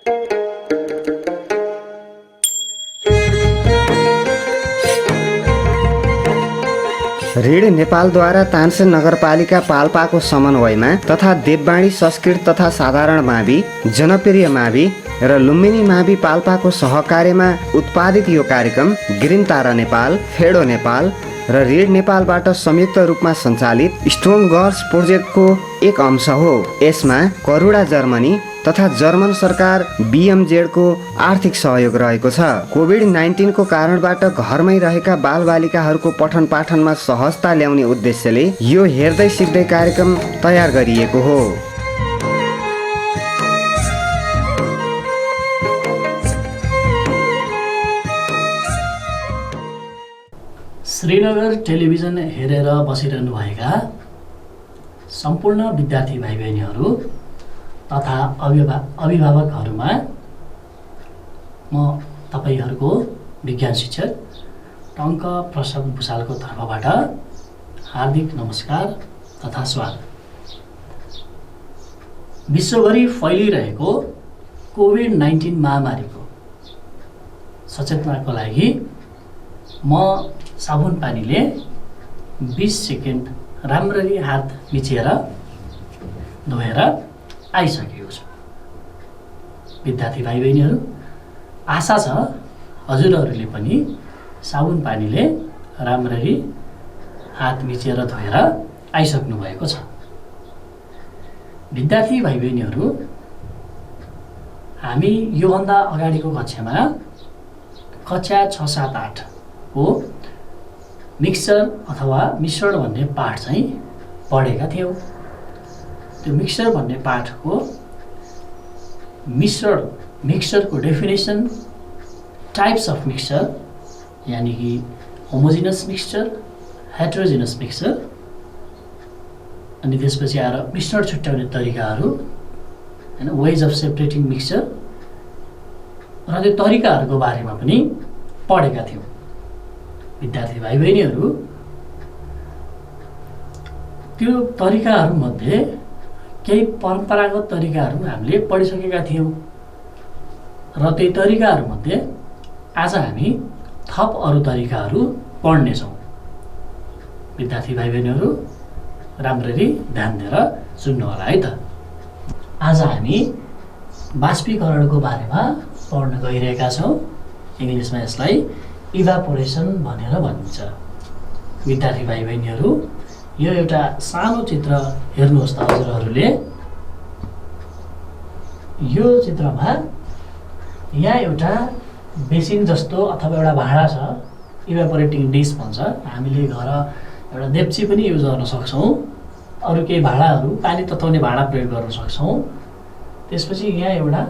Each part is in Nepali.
ऋण नेपालद्वारा तानसेन नगरपालिका पाल्पाको समन्वयमा तथा देववाणी संस्कृत तथा साधारण मावि, जनप्रिय मावि र लुम्बिनी मावि पाल्पाको सहकार्यमा उत्पादित यो कार्यक्रम ग्रिन तारा नेपाल, फेडो नेपाल र ऋण नेपालबाट संयुक्त रूपमा सञ्चालित स्ट्रङ गर्ल्स प्रोजेक्टको एक अंश हो। यसमा करुणा जर्मनी तथा जर्मन सरकार BMZ को आर्थिक सहयोग रहेको छ। कोभिड-19 को कारणबाट घरमै रहेका बालबालिकाहरूको पठन पाठनमा सहजता ल्याउने उद्देश्यले यो हेर्दै सिक्दै कार्यक्रम तयार गरिएको हो। श्रीनगर टेलिभिजन हेरेर बसिरहनुभएका सम्पूर्ण विद्यार्थी भाइ बहिनीहरू तथा अभिभावकहरूमा म तपाईहरूको विज्ञान शिक्षक टङ्क प्रसाद भुषालको तर्फबाट हार्दिक नमस्कार तथा स्वागत। विश्वभरि फैलिरहेको कोभिड-19 महामारीको सचेतनाको लागि म साबुन पानीले 20 सेकेन्ड राम्ररी हात मिचेर धोएर आइसकेको छु। विद्यार्थी भाइ बहिनीहरू, आशा छ हजुरहरूले पनि साबुन पानीले राम्ररी हात मिचेर धोएर आइसक्नु भएको छ। विद्यार्थी भाइ बहिनीहरू, हामी योभन्दा अगाडिको कक्षामा कक्षा 6, 7, 8 को मिक्सचर अथवा मिश्रण भन्ने पाठ चाहिँ पढेका थियौँ। त्यो मिक्सचर भन्ने पाठको मिक्सचरको डेफिनेसन, टाइप्स अफ मिक्सचर यानि कि होमोजिनस मिक्सचर, हेटेरोजिनस मिक्सचर, अनि त्यसपछि आएर मिश्रण छुट्याउने तरिकाहरू हैन, वेज अफ सेपरेटिङ मिक्सचर र त्यो तरिकाहरूको बारेमा पनि पढेका थियौँ। विद्यार्थी भाइ बहिनीहरू, त्यो तरिकाहरूमध्ये केही परम्परागत तरिकाहरू हामीले पढिसकेका थियौँ र त्यही तरिकाहरूमध्ये आज हामी थप अरू तरिकाहरू पढ्नेछौँ। विद्यार्थी भाइ बहिनीहरू, राम्ररी ध्यान दिएर सुन्नु होला है त। आज हामी बाष्पीकरणको बारेमा पढ्न गइरहेका छौँ। इङ्ग्लिसमा यसलाई इभापोरेसन भनेर भनिन्छ। विद्यार्थी भाइ बहिनीहरू, यो एउटा सानो चित्र हेर्नुहोस् त हजुरहरूले। यो चित्रमा यहाँ एउटा बेसिन जस्तो अथवा एउटा भाँडा छ, इभापोरेटिङ डिस भन्छ। हामीले घर एउटा देब्ची पनि युज गर्न सक्छौँ, अरू केही भाँडाहरू, पानी तताउने भाँडा प्रयोग गर्न सक्छौँ। त्यसपछि यहाँ एउटा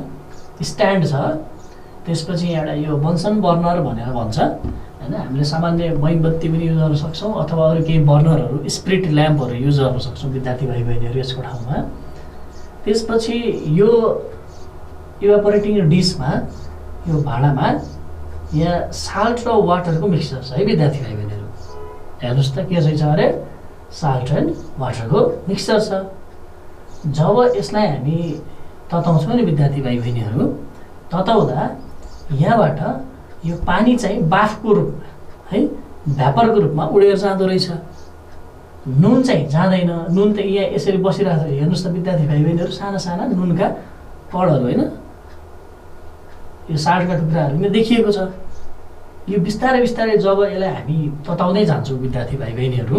स्ट्यान्ड छ, त्यसपछि एउटा यो बन्सन बर्नर भनेर भन्छ हैन। हामीले सामान्य मोमबत्ती पनि युज गर्न सक्छौँ अथवा अरू केही बर्नरहरू, स्प्रिट ल्याम्पहरू युज गर्न सक्छौँ विद्यार्थी भाइ बहिनीहरू यसको ठाउँमा। त्यसपछि यो इभापोरेटिङ डिसमा, यो भाँडामा यहाँ साल्ट र वाटरको मिक्सचर छ है विद्यार्थी भाइ बहिनीहरू। हेर्नुहोस् त के चाहिँ छ अरे, साल्ट एन्ड वाटरको मिक्सचर छ। जब यसलाई हामी तताउँछौँ नि विद्यार्थी भाइ बहिनीहरू, तताउँदा यहाँबाट यो पानी चाहिँ बाफको रूपमा है, भ्यापरको रूपमा उडेर जाँदो रहेछ। नुन चाहिँ जाँदैन। नुन त यहाँ यसरी बसिरहेको छ। हेर्नुहोस् त विद्यार्थी भाइ बहिनीहरू, साना साना नुनका कणहरू होइन, यो साल्टका टुक्राहरू यहाँ देखिएको छ। यो बिस्तारै बिस्तारै जब यसलाई हामी तताउँदै जान्छौँ विद्यार्थी भाइ बहिनीहरू,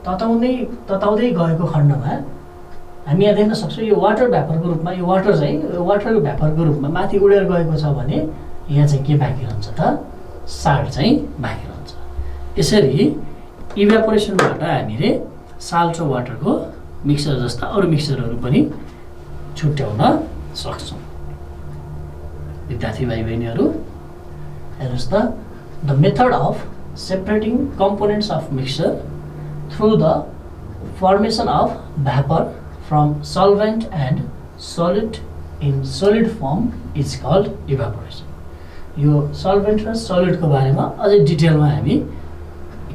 तताउँदै गएको खण्डमा हामी यहाँ देख्न सक्छौँ यो वाटर भ्यापरको रूपमा, यो वाटर चाहिँ वाटरको भ्यापरको रूपमा माथि उडेर गएको छ भने यहाँ चाहिँ के बाँकी रहन्छ त, साल्ट चाहिँ बाँकी रहन्छ। यसरी इभ्यापोरेसनबाट हामीले साल्ट र वाटरको मिक्सचर जस्ता अरू मिक्सचरहरू पनि छुट्याउन सक्छौँ। विद्यार्थी भाइ बहिनीहरू, हेर्नुहोस् त, the method of separating components of mixture through the formation of vapour from solvent and solid in solid form is called evaporation. यो सल्भेन्ट र सोलिडको बारेमा अझै डिटेलमा हामी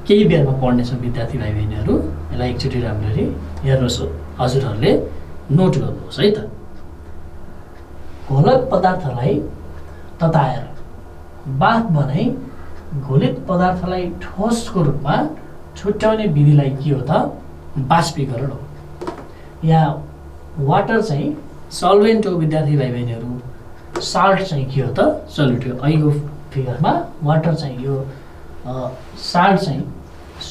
केही बेरमा पढ्नेछौँ विद्यार्थी भाइ बहिनीहरू। यसलाई एकचोटि राम्ररी हेर्नुहोस्, हजुरहरूले नोट गर्नुहोस् है त। घोलक पदार्थलाई तताएर बाफ बनाई घोलित पदार्थलाई ठोसको रूपमा छुट्याउने विधिलाई के हो त? बाष्पीकरण हो। यहाँ वाटर चाहिँ सल्भेन्ट हो विद्यार्थी भाइ बहिनीहरू, साल्ट चाहिँ के हो त? सोल्युट हो। अहिलेको फिगरमा वाटर चाहिँ यो साल्ट चाहिँ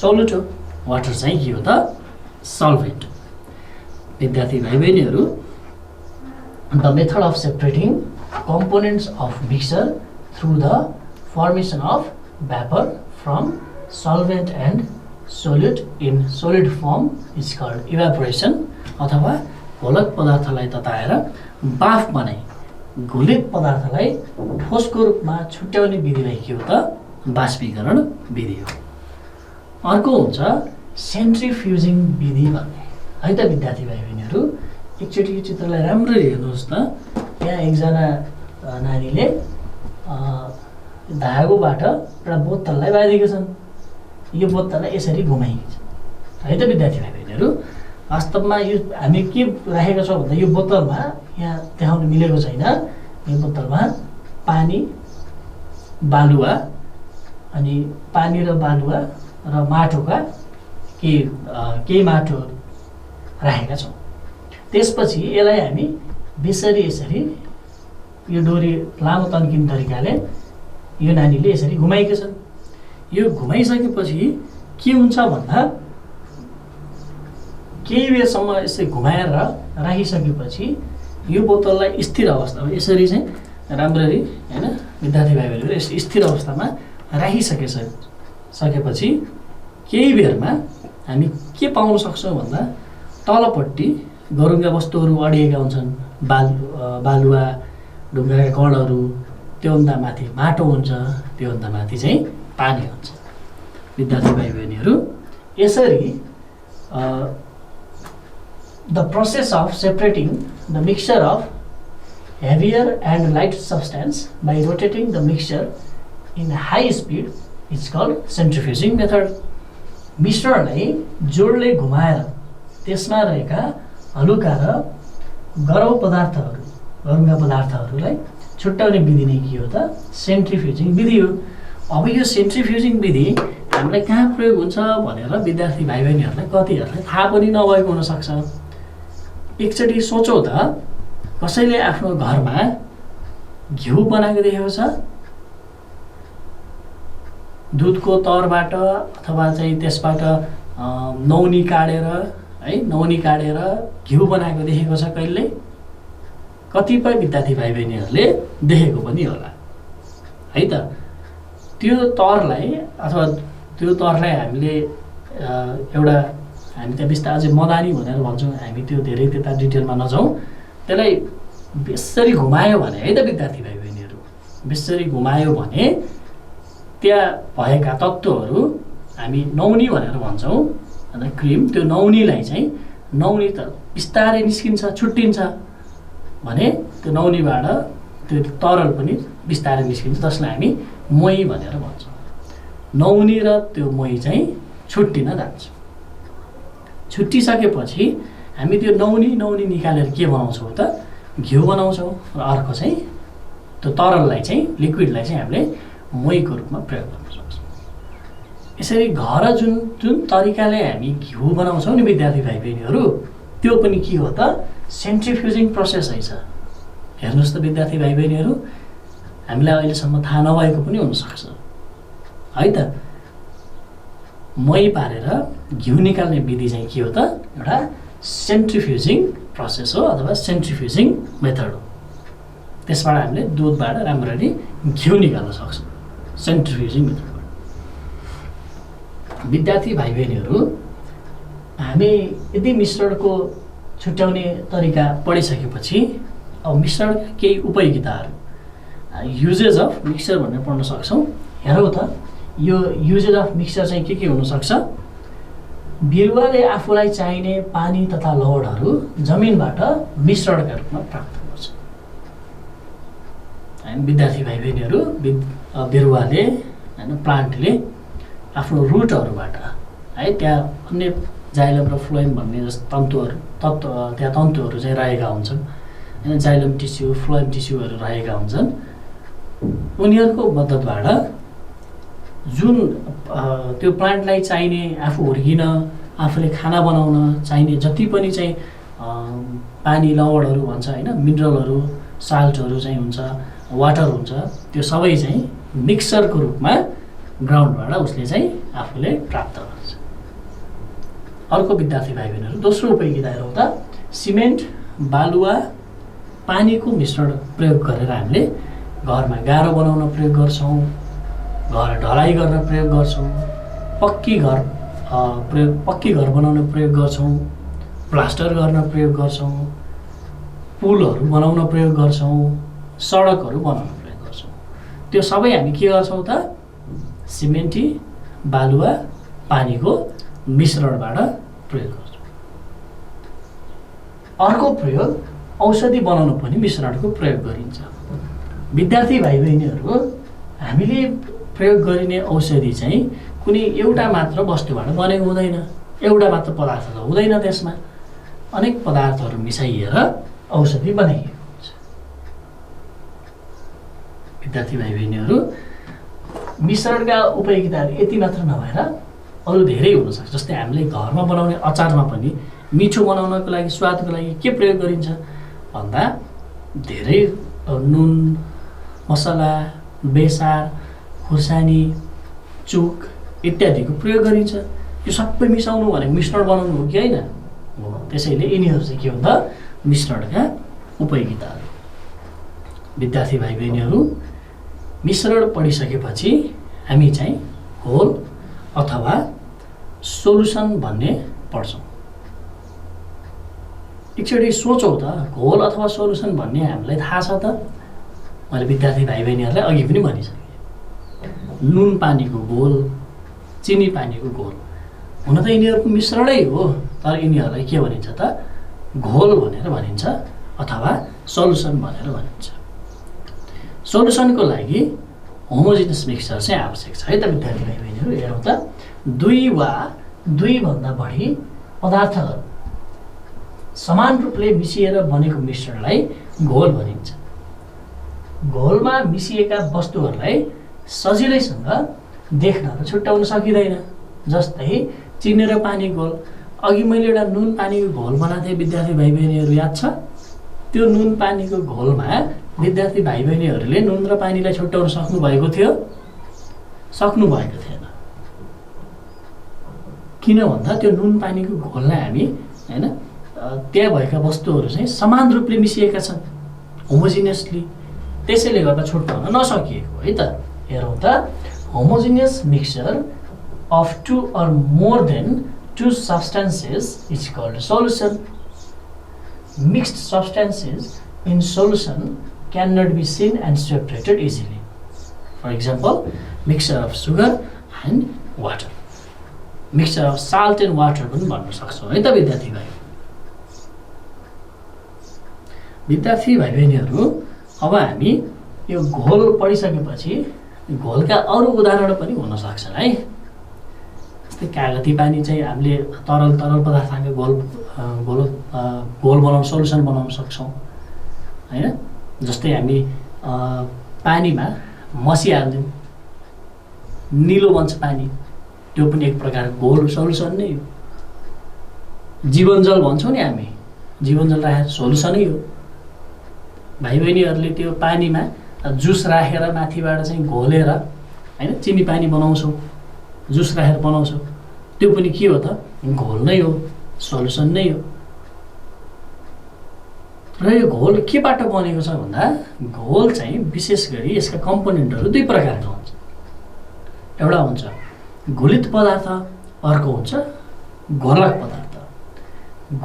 सोल्युट हो, वाटर चाहिँ के हो त? सल्भेन्ट हो। विद्यार्थी भाइ बहिनीहरू, the method of separating components of mixture through the formation of vapor from solvent and solute in solid form is called evaporation अथवा घोलक पदार्थलाई तताएर बाफ बनाई घोलित पदार्थलाई ठोसको रूपमा छुट्याउने विधिलाई के हो त? बाष्पीकरण विधि हो। अर्को हुन्छ सेन्ट्रिफ्युजिङ विधि भन्ने है त विद्यार्थी भाइ बहिनीहरू। एकचोटि यो चित्रलाई राम्ररी हेर्नुहोस् त। यहाँ एकजना नानीले धागोबाट एउटा बोतललाई बाँधेको छन्। यो बोतललाई यसरी घुमाइन्छ है त विद्यार्थी भाइ बहिनीहरू। वास्तवमा यो हामी के राखेका छौँ भन्दा यो बोतलमा यहाँ देखाउन मिलेको छैन। यो बोतलमा पानी, बालुवा अनि पानी र बालुवा र माटोका केही माटो राखेका छौँ। त्यसपछि यसलाई हामी यसरी यो डोरी लामो तन्किने तरिकाले यो नानीले यसरी घुमाएका छन्। यो घुमाइसकेपछि के हुन्छ भन्दा केही बेरसम्म यसरी घुमाएर राखिसकेपछि यो बोतललाई स्थिर अवस्थामा यसरी चाहिँ राम्ररी हैन विद्यार्थी भाइ बहिनीहरू यस स्थिर अवस्थामा राखिसकेपछि केही बेरमा हामी के पाउन सक्छौँ भन्दा तलपट्टि गरुङ्गा वस्तुहरू अडिएका हुन्छन्। बालुवा, ढुङ्गाका कणहरू, त्योभन्दा माथि माटो हुन्छ, त्योभन्दा माथि चाहिँ पानी हुन्छ। विद्यार्थी भाइ बहिनीहरू, यसरी the process of separating the mixture of heavier and light substance by rotating the mixture in high speed is called centrifuging method. मिश्रणलाई जोडले घुमाएर त्यसमा रहेका हलुका र गरौँ पदार्थहरू, गरुङ्गा पदार्थहरूलाई छुट्याउने विधि नै के हो त? सेन्ट्रिफ्युजिङ विधि हो। अब यो सेन्ट्रिफ्युजिङ विधि हामीलाई कहाँ प्रयोग हुन्छ भनेर विद्यार्थी भाइ बहिनीहरूलाई कतिहरूलाई थाहा पनि नभएको हुनसक्छ। एकचोटि सोचौँ त, कसैले आफ्नो घरमा घिउ बनाएको देखेको छ? दुधको तरबाट अथवा चाहिँ त्यसबाट नौनी काटेर घिउ बनाएको देखेको छ कहिले? कतिपय विद्यार्थी भाइ बहिनीहरूले देखेको पनि होला है त। त्यो तरलाई हामीले एउटा हामी त्यहाँ बिस्तारै अझै मदानी भनेर भन्छौँ। हामी त्यो धेरै त्यता डिटेलमा नजाउँ। त्यसलाई बेसरी घुमायो भने है त विद्यार्थी भाइ बहिनीहरू, बेसरी घुमायो भने त्यहाँ भएका तत्त्वहरू हामी नौनी भनेर भन्छौँ। अन्त क्रिम, त्यो नौनीलाई चाहिँ नौनी त बिस्तारै निस्किन्छ, छुट्टिन्छ भने त्यो नौनीबाट त्यो तरल पनि बिस्तारै निस्किन्छ, जसलाई हामी मोही भनेर भन्छौँ। नौनी र त्यो मोही चाहिँ छुट्टिन जान्छ। छुट्टिसकेपछि हामी त्यो नौनी निकालेर के बनाउँछौँ त? घिउ बनाउँछौँ। र अर्को चाहिँ त्यो तरललाई चाहिँ, लिक्विडलाई चाहिँ हामीले मोहीको रूपमा प्रयोग गर्न सक्छौँ। यसरी घर जुन तरिकाले हामी घिउ बनाउँछौँ नि विद्यार्थी भाइ बहिनीहरू, त्यो पनि के हो त? सेन्ट्रिफ्युजिङ प्रोसेसै छ। हेर्नुहोस् त विद्यार्थी भाइ बहिनीहरू, हामीलाई अहिलेसम्म थाहा नभएको पनि हुनसक्छ है त। मही पारेर घिउ निकाल्ने विधि चाहिँ के हो त? एउटा सेन्ट्रिफ्युजिङ प्रोसेस हो अथवा सेन्ट्रिफ्युजिङ मेथड हो। त्यसबाट हामीले दुधबाट राम्ररी घिउ निकाल्न सक्छौँ सेन्ट्रिफ्युजिङ मेथडबाट। विद्यार्थी भाइ बहिनीहरू, हामी यदि मिश्रणको छुट्याउने तरिका पढिसकेपछि अब मिश्रणका केही उपयोगिताहरू, युजेज अफ मिक्सचर भनेर पढ्न सक्छौँ। हेरौँ त, यो युजेज अफ मिक्सचर चाहिँ के हुनसक्छ? बिरुवाले आफूलाई चाहिने पानी तथा लवणहरू जमिनबाट मिश्रणका रूपमा प्राप्त गर्छ। विद्यार्थी भाइ बहिनीहरू, बिरुवाले होइन प्लान्टले आफ्नो रुटहरूबाट है त्यहाँ अन्य जाइलम र फ्लोएम भन्ने जस्तो तन्तुहरू चाहिँ रहेका हुन्छन्। होइन जाइलम टिस्यु फ्लोएम टिस्युहरू रहेका हुन्छन्। उनीहरूको मद्दतबाट जुन त्यो प्लान्टलाई चाहिने आफू हुर्किन आफूले खाना बनाउन चाहिने जति पनि चाहिँ पानी लवणहरू भन्छ होइन मिनरलहरू साल्टहरू चाहिँ हुन्छ वाटर हुन्छ त्यो सबै चाहिँ मिक्सरको रूपमा ग्राउन्डबाट उसले चाहिँ आफूले प्राप्त गर्छ। अर्को विद्यार्थी भाइ बहिनीहरू दोस्रो उपयोगिता हेरौँ त सिमेन्ट बालुवा पानीको मिश्रण प्रयोग गरेर हामीले घरमा गाह्रो बनाउन प्रयोग गर्छौँ, घर ढलाइ गर्न प्रयोग गर्छौँ, पक्की घर बनाउन प्रयोग गर्छौँ, प्लास्टर गर्न प्रयोग गर्छौँ, पुलहरू बनाउन प्रयोग गर्छौँ, सडकहरू बनाउन प्रयोग गर्छौँ। त्यो सबै हामी के गर्छौँ त सिमेन्टी बालुवा पानीको मिश्रणबाट प्रयोग गर्छौँ। अर्को प्रयोग औषधि बनाउन पनि मिश्रणको प्रयोग गरिन्छ। विद्यार्थी भाइ बहिनीहरू हामीले प्रयोग गरिने औषधि चाहिँ कुनै एउटा मात्र वस्तुबाट बनेको हुँदैन, एउटा मात्र पदार्थ त हुँदैन, त्यसमा अनेक पदार्थहरू मिसाइएर औषधि बनाइएको हुन्छ। विद्यार्थी भाइ बहिनीहरू मिश्रणका उपयोगिताहरू यति मात्र नभएर अरू धेरै हुनसक्छ। जस्तै हामीले घरमा बनाउने अचारमा पनि मिठो बनाउनको लागि स्वादको लागि के प्रयोग गरिन्छ भन्दा धेरै नुन मसला बेसार खुर्सानी चुक इत्यादिको प्रयोग गरिन्छ। यो सबै मिसाउनु भनेको मिश्रण बनाउनु हो कि होइन हो। त्यसैले यिनीहरू चाहिँ के हुन्छ मिश्रणका उपयोगिताहरू। विद्यार्थी भाइ बहिनीहरू मिश्रण पढिसकेपछि हामी चाहिँ घोल अथवा सोलुसन भन्ने पढ्छौँ। एकचोटि सोचौँ त घोल अथवा सोलुसन भन्ने हामीलाई थाहा छ त? मैले विद्यार्थी भाइ बहिनीहरूलाई अघि पनि भनिसकेँ। नुन पानीको घोल चिनी पानीको घोल हुन त यिनीहरूको मिश्रणै हो, तर यिनीहरूलाई के भनिन्छ त घोल भनेर भनिन्छ अथवा सोलुसन भनेर भनिन्छ। सोलुसनको लागि होमोजिनियस मिक्सचर चाहिँ आवश्यक छ है त विद्यार्थी भाइ बहिनीहरू। हेरौँ त दुई वा दुईभन्दा बढी पदार्थहरू समान रूपले मिसिएर बनेको मिश्रणलाई घोल भनिन्छ। घोलमा मिसिएका वस्तुहरूलाई सजिलैसँग देख्न र छुट्याउन सकिँदैन। जस्तै चिनी र पानी घोल। अघि मैले एउटा नुन पानीको घोल बनाएको थिएँ, विद्यार्थी भाइ बहिनीहरू याद छ? त्यो नुन पानीको घोलमा विद्यार्थी भाइ बहिनीहरूले नुन र पानीलाई छुट्याउन सक्नुभएको थियो? सक्नु भएको थिएन। किन भन्दा त्यो नुन पानीको घोललाई हामी होइन त्यहाँ भएका वस्तुहरू चाहिँ समान रूपले मिसिएका छन् होमोजिनियसली, त्यसैले गर्दा छुट्याउन नसकिएको है त। हेरौँ त homogeneous mixture of two or more than two substances is called solution. Mixed substances in solution cannot be seen and separated easily. For example, mixture of sugar and water. Mixture of salt and water पनि भन्न सक्छौँ है त विद्यार्थी भाइ। विद्यार्थी भाइ बहिनीहरू अब हामी यो घोल पढिसकेपछि घोलका अरू उदाहरण पनि हुन सक्छन् है। जस्तै कागती पानी चाहिँ हामीले तरल पदार्थको घोल बनाउन सोलुसन बनाउन सक्छौँ होइन। जस्तै हामी पानीमा मसी हाल्छौँ, निलो बन्छ पानी, त्यो पनि एक प्रकारको घोल सोलुसन नै हो। जीवनजल भन्छौँ नि हामी, जीवनजल राखेर सोलुसनै हो। भाइ बहिनीहरूले त्यो पानीमा जुस राखेर माथिबाट चाहिँ घोलेर होइन चिनी पानी बनाउँछौँ, जुस राखेर बनाउँछौँ, त्यो पनि के हो त घोल नै हो, सोलुसन नै हो। र यो घोल केबाट बनेको छ भन्दा घोल चाहिँ विशेष गरी यसका कम्पोनेन्टहरू दुई प्रकारका हुन्छ। एउटा हुन्छ घुलित पदार्थ, अर्को हुन्छ घोलक पदार्थ।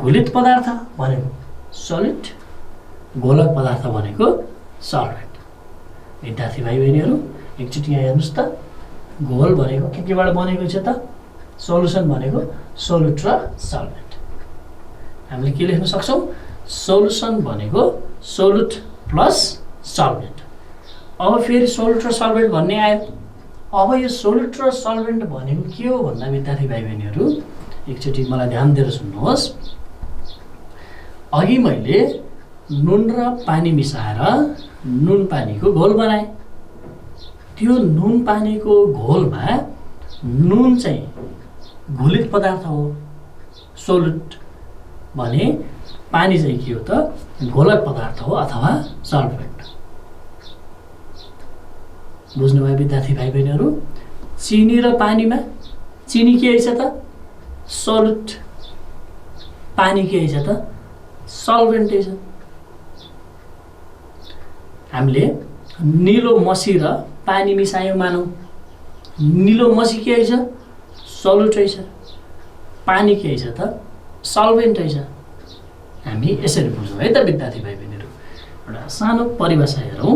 घुलित पदार्थ भनेको सलिड, घोलक पदार्थ भनेको सल्भेन्ट। विद्यार्थी भाइ बहिनीहरू एकचोटि यहाँ हेर्नुहोस् त, घोल भनेको केबाट बनेको छ त? सोलुसन भनेको सोलुट र सल्भेन्ट। हामीले के लेख्न सक्छौँ? सोलुसन भनेको सोलुट प्लस सल्भेन्ट। अब फेरि सोलुट र सल्भेन्ट भन्ने आयो। अब यो सोलुट र सल्भेन्ट भनेको के हो भन्दा विद्यार्थी भाइ बहिनीहरू एकचोटि मलाई ध्यान दिएर सुन्नुहोस्। अघि मैले नुन र पानी मिसाएर नुन पानीको घोल बनाए। त्यो नुन पानीको घोलमा नुन चाहिँ घुलित पदार्थ हो, सोल्युट, भने पानी चाहिँ के हो त घोलक पदार्थ हो अथवा सल्फेट। बुझ्नुभयो विद्यार्थी भाइ बहिनीहरू? चिनी र पानीमा चिनी के रहेछ त सोल्युट, पानी के रहेछ त सल्भेन्ट रहेछ। हामीले निलो मसी र पानी मिसायौँ मानौँ, निलो मसी के रहेछ सोल्युट रहेछ, पानी के रहेछ त सल्भेन्ट रहेछ। हामी यसरी बुझ्छौँ है त विद्यार्थी भाइ बहिनीहरू। एउटा सानो परिभाषा हेरौँ।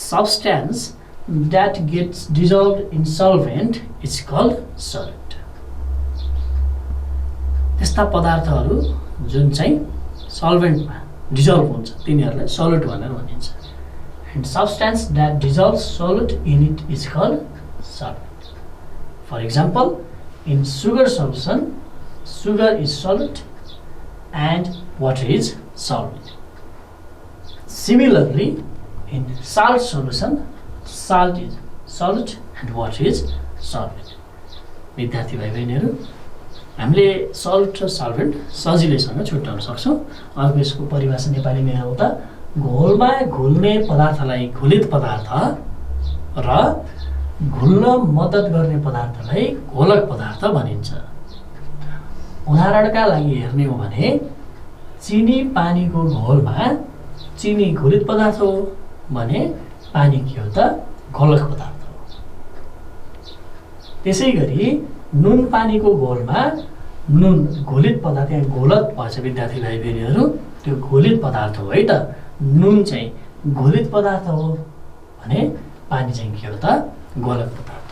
Substance that gets dissolve in solvent is called solute. त्यस्ता पदार्थहरू जुन चाहिँ सल्भेन्टमा डिजल्भ हुन्छ तिनीहरूलाई सल्युट भनेर भनिन्छ। And substance that dissolve solute in it is called solvent. For example, in sugar solution sugar is solid and water is solid. Similarly, in salt solution, salt is solid and water is solid. विद्यार्थी भाइ बहिनीहरू, हामीले सल्ट र सल्भेन्ट सजिलैसँग छुट्याउन सक्छौँ। अर्को यसको परिभाषा नेपालीमा हेरौँ त, घोलमा घुल्ने पदार्थलाई घुलित पदार्थ र घुल्न मद्दत गर्ने पदार्थलाई घोलक पदार्थ भनिन्छ। उदाहरणका लागि हेर्ने हो भने चिनी पानीको घोलमा चिनी घुलित पदार्थ हो भने पानी के हो त घोलक पदार्थ हो। त्यसै गरी नुन पानीको घोलमा नुन घोलित पदार्थ, यहाँ घोलक भएछ विद्यार्थी भाइ बहिनीहरू, त्यो घोलित पदार्थ हो है त। नुन चाहिँ घोलित पदार्थ हो भने पानी चाहिँ के हो त घोलक पदार्थ।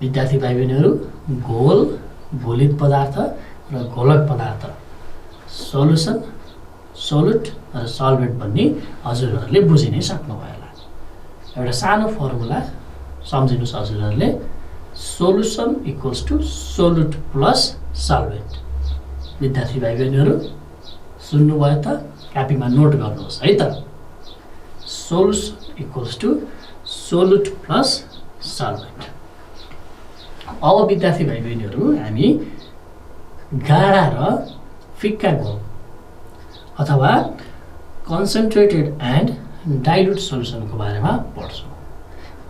विद्यार्थी भाइ बहिनीहरू, घोल, घोलित पदार्थ र घोलक पदार्थ, सोल्युसन, सोल्युट र सल्भेन्ट भन्ने हजुरहरूले बुझि नै सक्नुभयो होला। एउटा सानो फर्मुला सम्झिनुहोस् हजुरहरूले, solution equals to solute plus solvent. विद्यार्थी भाइ बहिनीहरू सुन्नुभयो त? कपीमा नोट गर्नुहोस् है त। Solution equals to solute plus solvent. अब विद्यार्थी भाइ बहिनीहरू, हामी गाढा र फिक्का घोल अथवा कन्सन्ट्रेटेड एन्ड डाइल्युट सोल्युसनको बारेमा पढ्छौँ।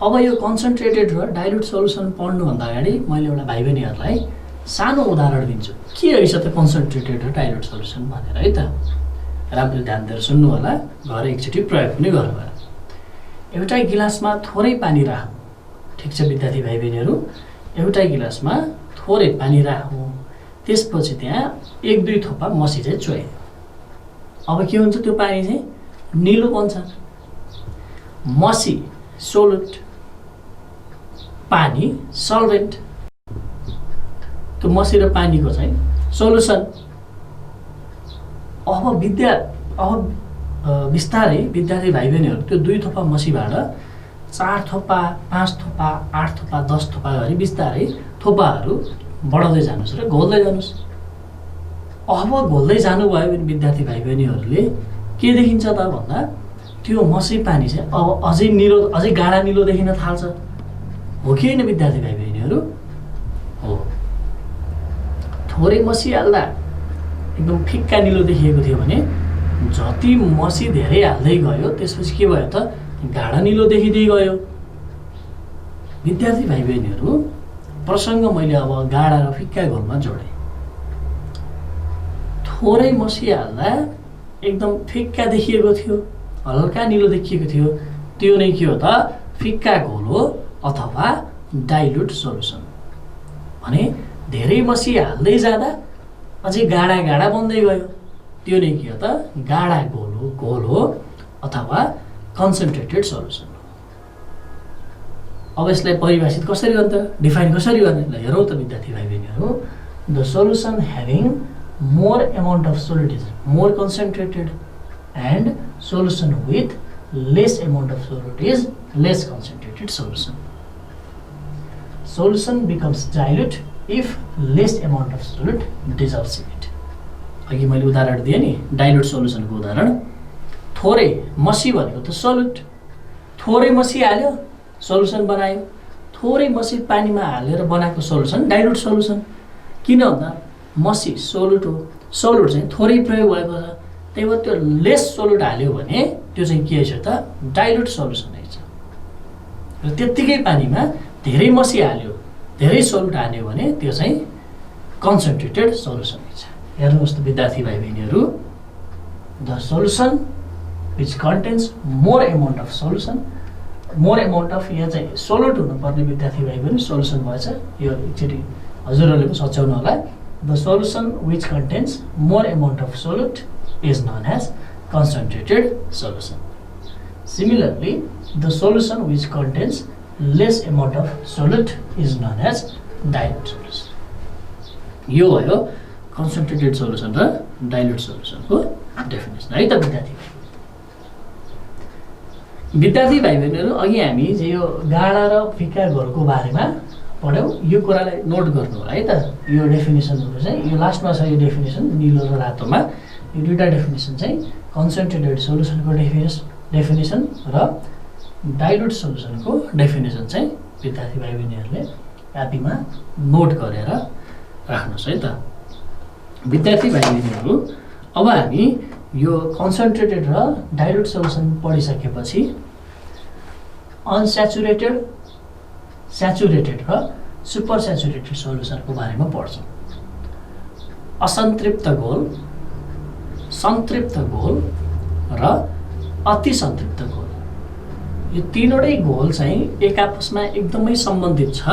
अब यो कन्सन्ट्रेटेड र डाइल्युट सोल्युसन पढ्नुभन्दा अगाडि मैले एउटा भाइ बहिनीहरूलाई सानो उदाहरण दिन्छु, के रहेछ त कन्सन्ट्रेटेड र डाइल्युट सोल्युसन भनेर है त। राम्रो ध्यान दिएर सुन्नु होला, घर एकचोटि प्रयोग पनि गर्नु होला। एउटा गिलासमा थोरै पानी राखौँ, ठिक छ विद्यार्थी भाइ बहिनीहरू? एउटा गिलासमा थोरै पानी राखौँ, त्यसपछि त्यहाँ 1-2 थोपा मसी चाहिँ चुहाइदिउँ। अब के हुन्छ त्यो पानी चाहिँ निलो बन्छ। मसी सोल्युट, पानी सल्भेन्ट। त्यो मसी र पानीको चाहिँ सोल्युसन। अब बिस्तारै विद्यार्थी भाइ बहिनीहरू त्यो 2 थोपा मसीबाट 4 थोपा, 5 थोपा, 8 थोपा, 10 थोपा गरी बिस्तारै थोपाहरू बढाउँदै जानुहोस् र घोल्दै जानुहोस्। अब घोल्दै जानुभयो भने विद्यार्थी भाइ बहिनीहरूले के देखिन्छ त भन्दा त्यो मसी पानी चाहिँ अब अझै निलो, अझै गाढा निलो देखिन थाल्छ। हो कि होइन विद्यार्थी भाइ बहिनीहरू? हो। थोरै मसी हाल्दा एकदम फिक्का निलो देखिएको थियो भने जति मसी धेरै हाल्दै गयो त्यसपछि के भयो त गाढा निलो देखिँदै गयो। विद्यार्थी भाइ बहिनीहरू, प्रसङ्ग मैले अब गाढा र फिक्का घोलमा जोडेँ। थोरै मसी हाल्दा एकदम फिक्का देखिएको थियो, हल्का निलो देखिएको थियो, त्यो नै के हो त फिक्का घोल हो अथवा डाइल्युट सोल्युसन। भने धेरै मसी हाल्दै जाँदा अझै गाढा गाढा बन्दै गयो, त्यो नै के हो त गाढा घोल हो अथवा कन्सन्ट्रेटेड सोल्युसन। अब यसलाई परिभाषित कसरी गर्ने त, डिफाइन कसरी गर्ने ल हेरौँ त विद्यार्थी भाइ बहिनीहरू। The solution having more amount of solute is more concentrated and solution with less amount of solute is less concentrated solution. Solution becomes dilute if less amount of solute dissolves in it. अघि मैले उदाहरण दिएँ नि डाइल्युट सोल्युसनको उदाहरण। थोरै मसी भनेको त सल्युट, थोरै मसी हाल्यो सोल्युसन बनायो, थोरै मसी पानीमा हालेर बनाएको सोल्युसन डाइल्युट सोल्युसन। किन भन्दा मसी सोल्युट हो, सोल्युट चाहिँ थोरै प्रयोग भएको छ, त्यही भएर त्यो लेस सोल्युट हाल्यो भने त्यो चाहिँ के छ त डाइल्युट सोल्युसन छ। र त्यत्तिकै पानीमा धेरै मसी हाल्यो, धेरै सोल्युट हाल्यो भने त्यो चाहिँ कन्सन्ट्रेटेड सोल्युसन छ। हेर्नुहोस् त विद्यार्थी भाइ बहिनीहरू, the solution which contains more amount of solution, more amount of यहाँ चाहिँ सोल्युट हुनुपर्ने विद्यार्थी भाइ बहिनी सोल्युसन भएछ, यो एकचोटि हजुरहरूले पनि सच्याउनु होला। The solution which contains more amount of solute is known as concentrated solution. Similarly, the solution which contains less amount of solute is known as dilute solution. यो भयो concentrated solution र dilute solution को definition है त विद्यार्थी भाइ बहिनीहरू। अघि हामी चाहिँ यो गाढा र फिका घोलको बारेमा पढ्यौँ, यो कुरालाई नोट गर्नु होला है त। यो डेफिनेसनहरू चाहिँ यो लास्टमा छ, यो डेफिनेसन निलो र रातोमा यो दुईवटा डेफिनेसन चाहिँ कन्सन्ट्रेटेड सोल्युसनको डेफिनेसन र डाइल्युट सोल्युसनको डेफिनेसन चाहिँ विद्यार्थी भाइ बहिनीहरूले कापीमा नोट गरेर राख्नुहोस् है त विद्यार्थी भाइ बहिनीहरू। अब हामी यो कन्सन्ट्रेटेड र डाइल्युट सोल्युसन पढिसकेपछि अनस्याचुरेटेड, स्याचुरेटेड र सुपर स्याचुरेटेड सोल्युसनको बारेमा पढ्छौँ। असन्तृप्त घोल, सन्तृप्त घोल र अति सन्तृप्त घोल, यो तीनवटै घोल चाहिँ एक आपसमा एकदमै सम्बन्धित छ।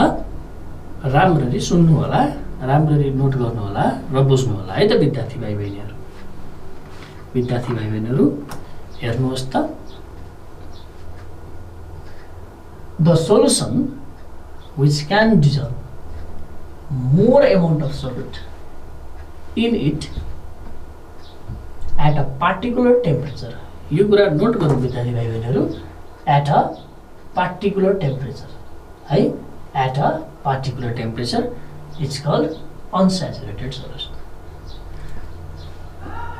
राम्ररी सुन्नु होला, राम्ररी नोट गर्नु होला र बुझ्नु होला है त विद्यार्थी भाइ बहिनीहरू। विद्यार्थी भाइ बहिनीहरू हेर्नुहोस् त, the solution which can dissolve more amount of solute in it at a particular temperature. यो कुरा नोट गर्नु विद्यार्थी भाइ बहिनीहरू, एट अ पार्टिकुलर टेम्परेचर है, at a particular temperature it's called unsaturated solution.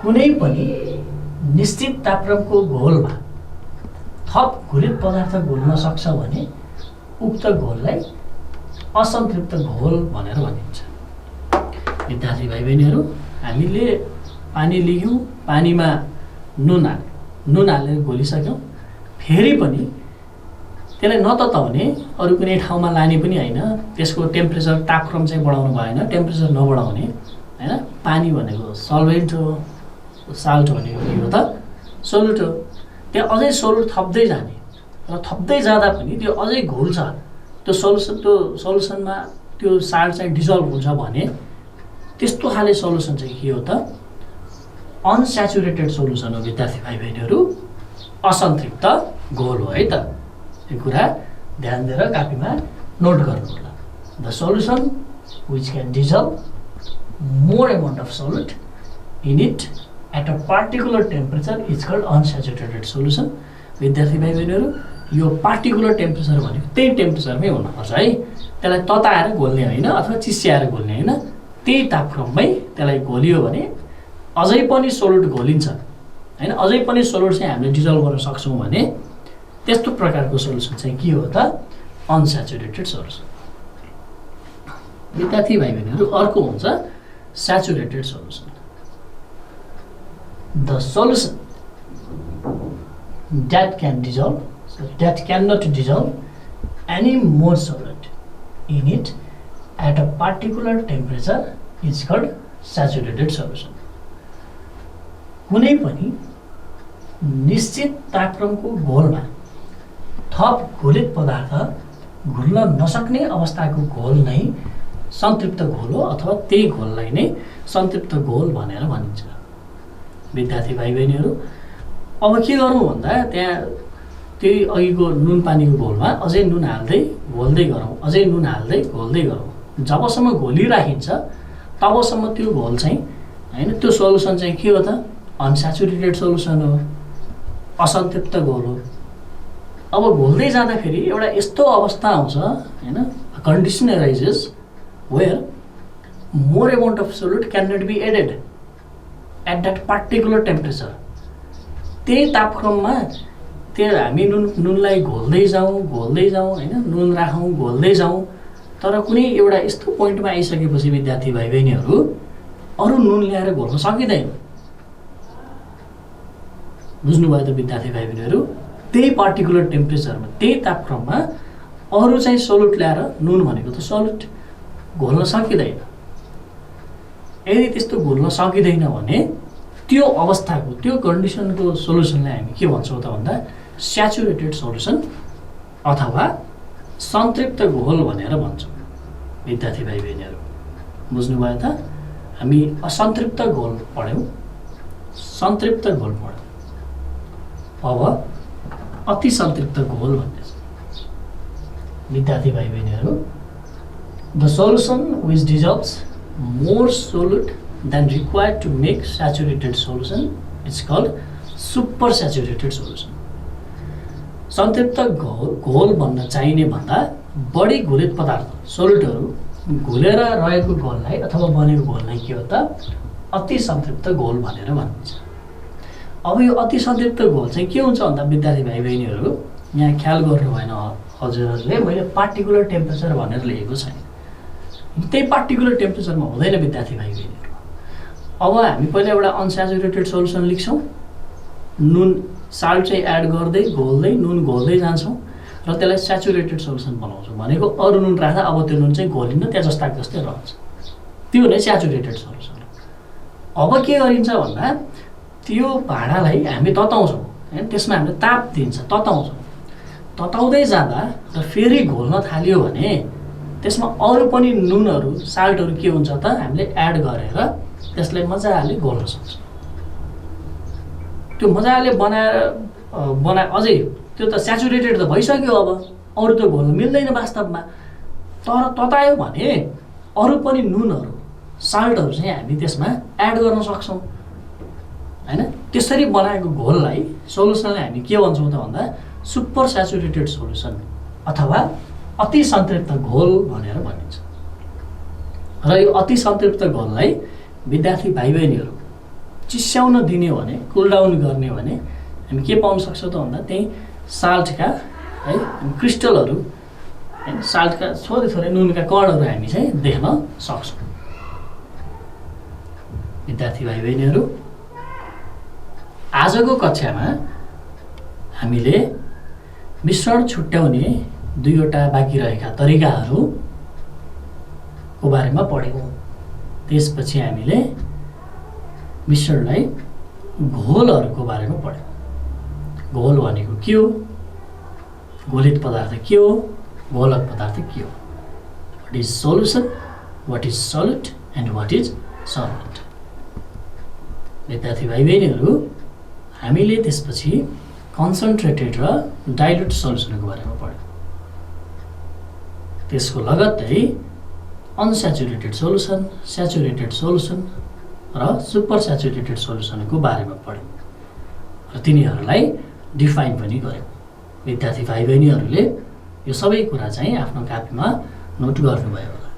कुनै पनि निश्चित तापक्रमको घोलमा थप घुलित पदार्थ घुल्न सक्छ भने उक्त घोललाई असन्तृप्त घोल भनेर भनिन्छ। विद्यार्थी भाइ बहिनीहरू, हामीले पानी लियौँ, पानीमा नुन हालेर घोलिसक्यौँ, फेरि पनि त्यसलाई नतताउने अरू कुनै ठाउँमा लाने पनि होइन, त्यसको टेम्परेचर तापक्रम चाहिँ बढाउनु भएन, टेम्परेचर नबढाउने होइन। पानी भनेको सल्भेन्ट हो, साल्ट भनेको के हो त सोल्युट हो। त्यहाँ अझै सोल्युट थप्दै जाने र थप्दै जाँदा पनि त्यो अझै घुल्छ, त्यो सोल्युसनमा त्यो साल्ट चाहिँ डिजल्भ हुन्छ भने त्यस्तो खाले सोल्युसन चाहिँ के हो त अनस्याचुरेटेड सोल्युसन हो विद्यार्थी भाइ बहिनीहरू, असन्तृप्त घोल हो है त। यो कुरा ध्यान दिएर कापीमा नोट गर्नु होला। The solution which can dissolve more amount of solute in it at a particular temperature is called unsaturated solution. विद्यार्थी भाइ बहिनीहरू, यो पार्टिकुलर टेम्परेचर भनेको त्यही टेम्परेचरमै हुनुपर्छ है, त्यसलाई तताएर घोल्ने होइन अथवा चिस्याएर घोल्ने होइन, त्यही तापक्रममै त्यसलाई घोलियो भने अझै पनि सोल्युट घोलिन्छ होइन, अझै पनि सोल्युट चाहिँ हामीले डिजल्भ गर्न सक्छौँ भने त्यस्तो प्रकारको सोल्युसन चाहिँ के हो त अनस्याचुरेटेड सोल्युसन। विद्यार्थी भाइ बहिनीहरू, अर्को हुन्छ saturated solution. The solution that cannot dissolve any more solute in it at a particular temperature is called saturated solution. कुनै पनि निश्चित तापक्रमको घोलमा थप घोलित पदार्थ घुल्न नसक्ने अवस्थाको घोल नै सन्तृप्त घोल हो अथवा त्यही घोललाई नै सन्तृप्त घोल भनेर भनिन्छ। विद्यार्थी भाइ बहिनीहरू, अब के गरौँ भन्दा त्यहाँ त्यही अघिको नुन पानीको घोलमा अझै नुन हाल्दै घोल्दै गरौँ, अझै नुन हाल्दै घोल्दै गरौँ, जबसम्म घोलिराखिन्छ तबसम्म त्यो घोल चाहिँ होइन, त्यो सोल्युसन चाहिँ के हो त अनस्याचुरेटेड सोल्युसन हो, असन्तृप्त घोल हो। अब घोल्दै जाँदाखेरि एउटा यस्तो अवस्था आउँछ होइन, condition arises where more amount of solute can not be added at that particular temperature त्यही तापक्रममा त्यो हामी नुनलाई घोल्दै जाउँ होइन, नुन राखौँ घोल्दै जाउँ, तर कुनै एउटा यस्तो पोइन्टमा आइसकेपछि विद्यार्थी भाइ बहिनीहरू अरू नुन ल्याएर घोल्न सकिँदैन। बुझ्नुभयो त विद्यार्थी भाइ बहिनीहरू? त्यही पार्टिकुलर टेम्परेचरमा त्यही तापक्रममा अरू चाहिँ सोलुट ल्याएर नुन भनेको त सोलुट घोल्न सकिँदैन। यदि त्यस्तो घोल्न सकिँदैन भने त्यो अवस्थाको त्यो कन्डिसनको सोल्युसनलाई हामी के भन्छौँ त भन्दा स्याचुरेटेड सोल्युसन अथवा सन्तृप्त घोल भनेर भन्छौँ। विद्यार्थी भाइ बहिनीहरू बुझ्नुभयो त? हामी असन्तृप्त घोल पढ्यौँ, सन्तृप्त घोल पढ्यौँ, अब अति सन्तृप्त घोल भन्ने छ। विद्यार्थी भाइ बहिनीहरू, the solution which dissolves more solute than required to make saturated solution is called super saturated solution. सन्तृप्त घोल भन्न चाहिने भन्दा बढी घुलित पदार्थ सोलुटहरू घुलेर रहेको घोललाई अथवा बनेको घोललाई के हो त अति सन्तृप्त घोल भनेर भनिन्छ। अब यो अति सन्तृप्त घोल चाहिँ के हुन्छ भन्दा विद्यार्थी भाइ बहिनीहरू यहाँ ख्याल गर्नु भएन हजुरहरूले, मैले पार्टिकुलर टेम्परेचर भनेर लेखेको छैन। त्यही पार्टिकुलर टेम्परेचरमा हुँदैन विद्यार्थी भाइ बहिनीहरू। अब हामी पहिला एउटा अनस्याचुरेटेड सोल्युसन लेख्छौँ, नुन साल्ट चाहिँ एड गर्दै घोल्दै नुन घोल्दै जान्छौँ र त्यसलाई स्याचुरेटेड सोल्युसन बनाउँछौँ। भनेको अरू नुन राख्दा अब त्यो नुन चाहिँ घोलिन्न, त्यहाँ जस्ताको जस्तै रहन्छ, त्यो नै स्याचुरेटेड सोल्युसन। अब के गरिन्छ भन्दा त्यो भाँडालाई हामी तताउँछौँ होइन, त्यसमा हामीले ताप दिन्छ, तताउँछौँ। तताउँदै जाँदा र फेरि घोल्न थाल्यो भने त्यसमा अरू पनि नुनहरू साल्टहरू के हुन्छ त हामीले एड गरेर त्यसलाई मजाले घोल्न सक्छौँ। त्यो मजाले बनाए अझै त्यो त स्याचुरेटेड त भइसक्यो, अब अरू त घोल्न मिल्दैन वास्तवमा। तर ततायो भने अरू पनि नुनहरू साल्टहरू चाहिँ हामी त्यसमा एड गर्न सक्छौँ होइन। त्यसरी बनाएको घोललाई सोल्युसनलाई हामी के भन्छौँ त भन्दा सुपर स्याचुरेटेड सोल्युसन अथवा अति सन्तृप्त घोल भनेर भनिन्छ। र यो अति सन्तृप्त घोललाई विद्यार्थी भाइ बहिनीहरू चिस्याउन दिने भने, कुल डाउन गर्ने भने हामी के पाउन सक्छौँ त भन्दा त्यही साल्टका है क्रिस्टलहरू होइन, साल्टका थोरै थोरै नुनका कणहरू हामी चाहिँ देख्न सक्छौँ। विद्यार्थी भाइ बहिनीहरू, आजको कक्षामा हामीले मिश्रण छुट्याउने दुईवटा बाँकी रहेका तरिकाहरूको बारेमा पढ्यौँ। त्यसपछि हामीले मिश्रणलाई घोलहरूको बारेमा पढ्यौँ। घोल भनेको के हो, घोलित पदार्थ के हो, घोलक पदार्थ के हो, what is solution, what is solute and what is solvent. विद्यार्थी भाइ बहिनीहरू, हामीले त्यसपछि कन्सन्ट्रेटेड र डाइल्युट सोल्युसनको बारेमा पढ्यौँ। त्यसको लगत्तै अनस्याचुरेटेड सोल्युसन, स्याचुरेटेड सोल्युसन र सुपर स्याचुरेटेड सोल्युसनको बारेमा पढ्यौँ र तिनीहरूलाई डिफाइन पनि गऱ्यौँ। विद्यार्थी भाइ बहिनीहरूले यो सबै कुरा चाहिँ आफ्नो कापीमा नोट गर्नुभयो होला।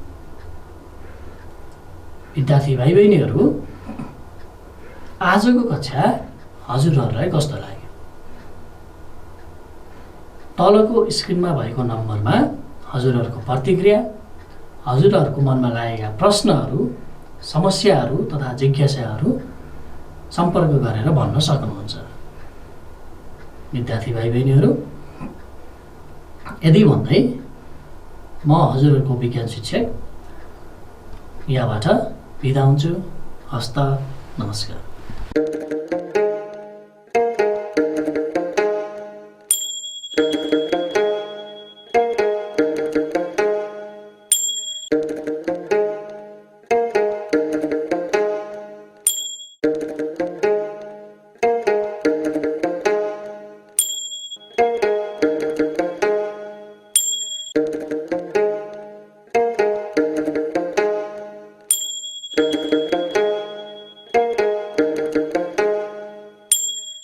विद्यार्थी भाइ बहिनीहरू, आजको कक्षा हजुरहरूलाई कस्तो लाग्यो? तलको स्क्रिनमा भएको नम्बरमा हजुरहरूको प्रतिक्रिया, हजुरहरूको मनमा लागेका प्रश्नहरू, समस्याहरू तथा जिज्ञासाहरू सम्पर्क गरेर भन्न सक्नुहुन्छ। विद्यार्थी भाइ बहिनीहरू, यदि भन्दै म हजुरहरूको विज्ञान शिक्षक यहाँबाट बिदा हुन्छु। हस्त, नमस्कार।